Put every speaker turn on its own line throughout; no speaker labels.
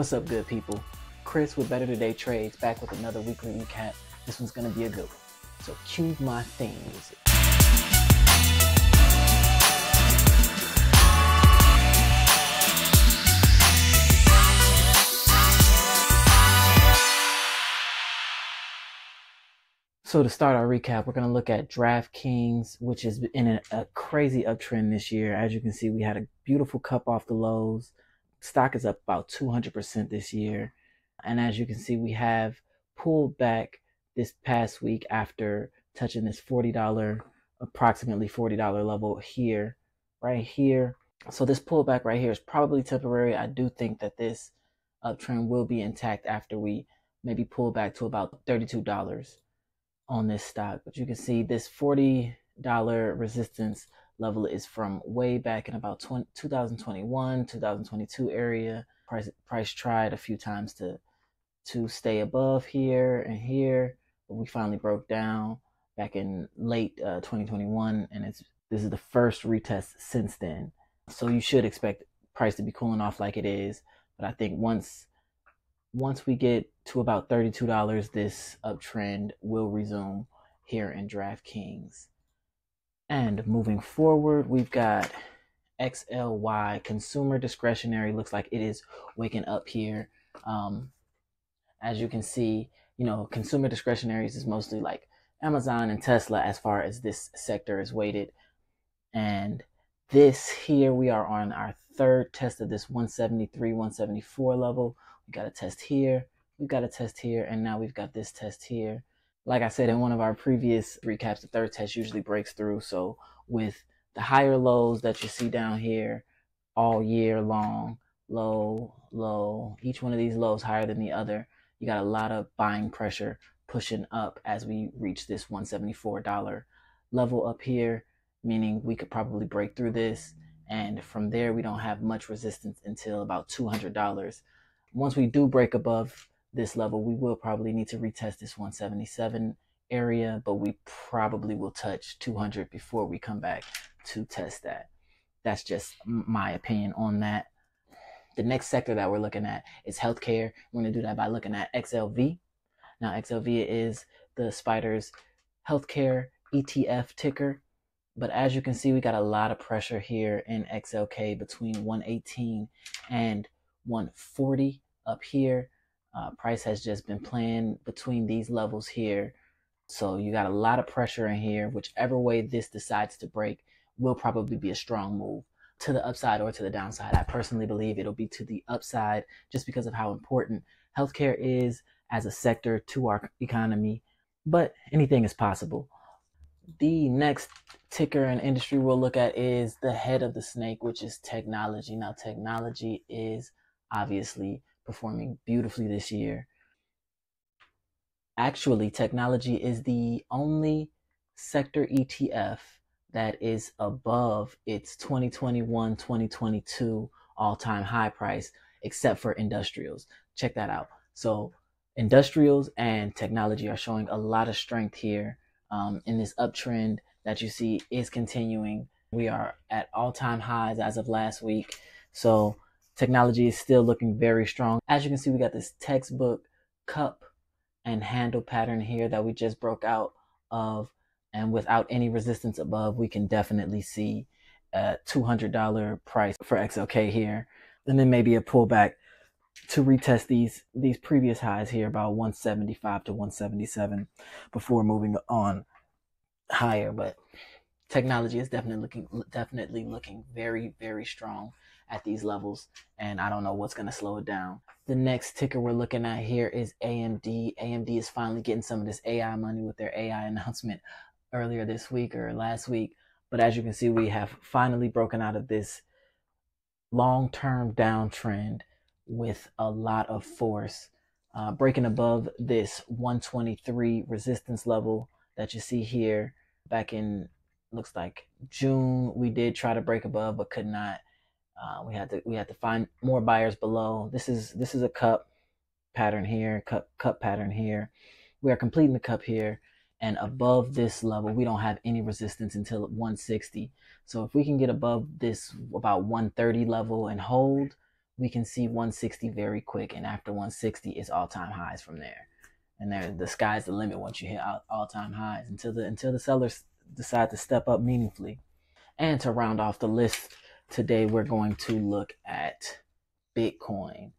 What's up, good people? Chris with Better Today Trades back with another weekly recap. This one's gonna be a good one. So cue my theme music. So to start our recap, we're going to look at DraftKings, which is in a crazy uptrend this year. As you can see, we had a beautiful cup off the lows. Stock is up about 200% this year. And as you can see, we have pulled back this past week after touching this approximately $40 level here, right here. So this pullback right here is probably temporary. I do think that this uptrend will be intact after we maybe pull back to about $32 on this stock. But you can see this $40 resistance level is from way back in about 2021, 2022 area. Price tried a few times to stay above here and here, but we finally broke down back in late 2021, and this is the first retest since then. So you should expect price to be cooling off like it is. But I think once we get to about $32, this uptrend will resume here in DraftKings. And moving forward, we've got XLY, consumer discretionary. Looks like it is waking up here. As you can see, consumer discretionaries is mostly like Amazon and Tesla as far as this sector is weighted. And this here, we are on our third test of this 173, 174 level. We got a test here, we've got a test here, and now we've got this test here. Like I said in one of our previous recaps, the third test usually breaks through. So with the higher lows that you see down here all year long, low, low, each one of these lows higher than the other, you got a lot of buying pressure pushing up as we reach this $174 level up here, meaning we could probably break through this. And from there, we don't have much resistance until about $200. Once we do break above this level, we will probably need to retest this 177 area, but we probably will touch 200 before we come back to test that. That's just my opinion on that. The next sector that we're looking at is healthcare. We're going to do that by looking at XLV. Now, XLV is the Spider's healthcare ETF ticker. But as you can see, we got a lot of pressure here in XLK between 118 and 140 up here. Price has just been playing between these levels here. So you got a lot of pressure in here. Whichever way this decides to break will probably be a strong move to the upside or to the downside. I personally believe it'll be to the upside just because of how important healthcare is as a sector to our economy. But anything is possible. The next ticker and industry we'll look at is the head of the snake, which is technology. Now, technology is obviously performing beautifully this year. Actually, technology is the only sector ETF that is above its 2021-2022 all-time high price, except for industrials. Check that out. So industrials and technology are showing a lot of strength here. In this uptrend that you see is continuing. We are at all-time highs as of last week. So technology is still looking very strong. As you can see, we got this textbook cup and handle pattern here that we just broke out of. And without any resistance above, we can definitely see a $200 price for XLK here. And then maybe a pullback to retest these previous highs here, about 175 to 177 before moving on higher. But technology is definitely looking very, very strong at these levels, and I don't know what's going to slow it down. The next ticker we're looking at here is AMD. AMD is finally getting some of this AI money with their AI announcement earlier this week or last week. But as you can see, we have finally broken out of this long-term downtrend with a lot of force, breaking above this 123 resistance level that you see here. Back in, looks like June, we did try to break above but could not. We had to find more buyers below. This is a cup pattern here, cup pattern here. We are completing the cup here, and above this level we don't have any resistance until 160. So if we can get above this about 130 level and hold, we can see 160 very quick, and after 160 it's all-time highs from there. And there, the sky's the limit once you hit all-time highs until the sellers decide to step up meaningfully. And to round off the list today, we're going to look at Bitcoin.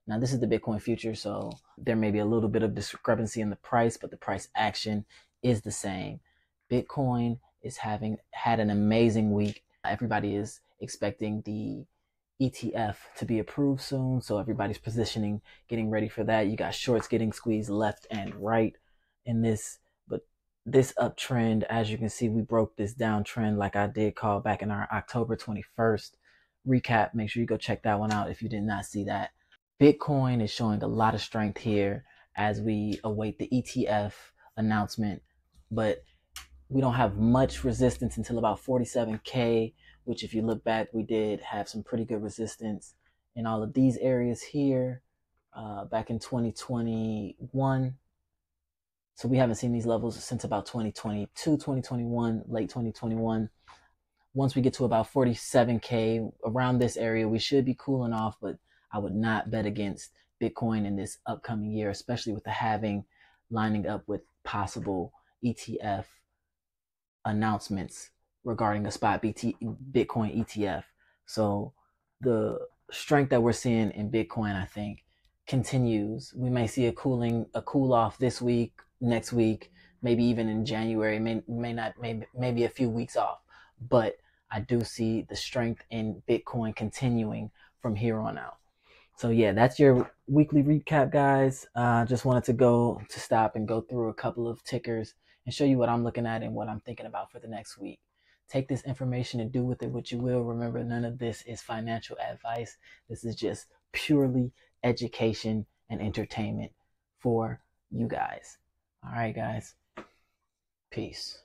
Now, this is the Bitcoin future, so there may be a little bit of discrepancy in the price, but the price action is the same. Bitcoin is had an amazing week. Everybody is expecting the ETF to be approved soon, so everybody's positioning, getting ready for that. You got shorts getting squeezed left and right in this, but this uptrend, as you can see, we broke this downtrend like I did call back in our October 21st recap. Make sure you go check that one out if you did not see that. Bitcoin is showing a lot of strength here as we await the ETF announcement, but we don't have much resistance until about 47K, which if you look back, we did have some pretty good resistance in all of these areas here back in 2021. So we haven't seen these levels since about 2022, 2021, late 2021. Once we get to about 47K, around this area, we should be cooling off, but I would not bet against Bitcoin in this upcoming year, especially with the halving lining up with possible ETF announcements regarding a spot Bitcoin ETF. So the strength that we're seeing in Bitcoin, I think, continues. We may see a cool off this week, next week, maybe even in January, maybe a few weeks off. But I do see the strength in Bitcoin continuing from here on out. So yeah, that's your weekly recap, guys. Just wanted to stop and go through a couple of tickers and show you what I'm looking at and what I'm thinking about for the next week. Take this information and do with it what you will. Remember, none of this is financial advice. This is just purely education and entertainment for you guys. All right, guys. Peace.